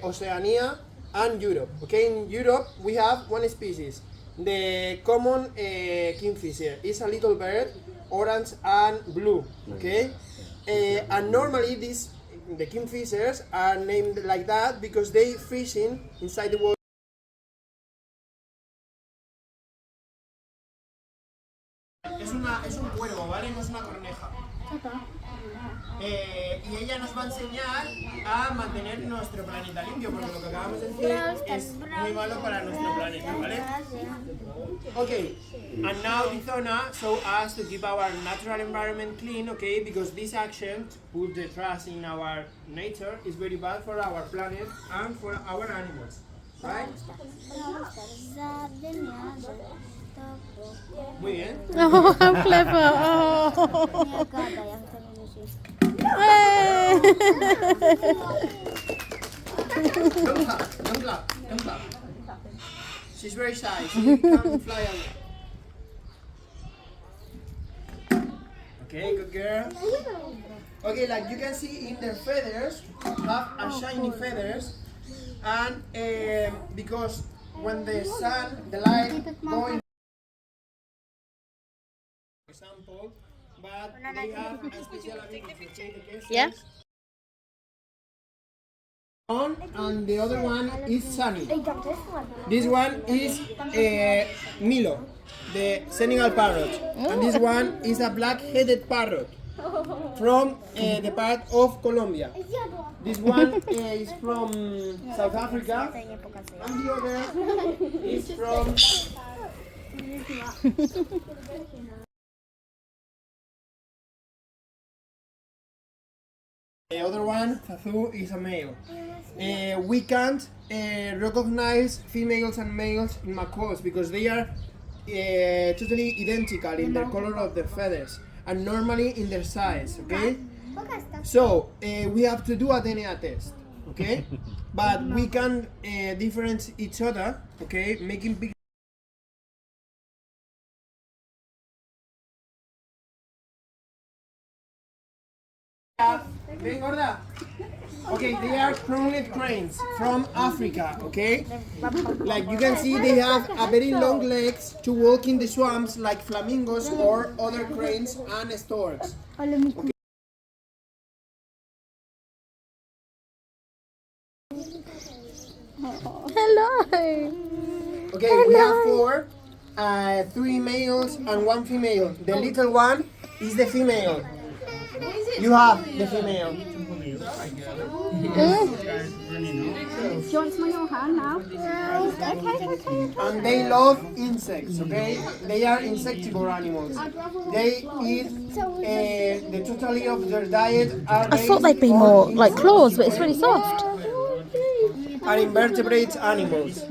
Oceania and Europe. Okay, in Europe we have one species, the common kingfisher. It's a little bird, orange and blue. Okay, and normally the kingfishers are named like that because they fishing inside the water. Es un cuervo, ¿vale? No es una corneja. Y ella nos va a enseñar a mantener nuestro planeta limpio, porque lo que acabamos de decir es muy malo para nuestro planeta, ¿vale? Okay, and now Dizona show us to keep our natural environment clean, okay, because this action, put the trust in our nature, is very bad for our planet and for our animals, right? Muy bien. Oh, how clever. Oh. Hey. Don't clap. She's very shy, she can't fly away. Okay, good girl. Okay, like you can see in their feathers, have a shiny feathers, and because when the sun, the light going, for example, but they have a special ability to take the cases. Yeah. On, and the other one is Sunny. This one is Milo, the Senegal parrot, and this one is a black-headed parrot from the part of Colombia. This one is from South Africa, and the other is from the other one, Zazu, is a male. We can't recognize females and males in macaws because they are totally identical in the color of their feathers and normally in their size, okay? So we have to do a DNA test, okay? But we can differentiate each other, okay? Making big. Ven, gorda. Okay, they are pruned cranes from Africa, okay? Like you can see, they have a very long legs to walk in the swamps like flamingos or other cranes and storks. Okay. Hello. Okay, we have four, 3 males and 1 female. The little one is the female. You have the female. Do you want some on your hand now? Okay. And they love insects, okay? They are insectivore animals. They eat the totality of their diet are I thought they'd be more like claws, but it's really soft. are invertebrate animals.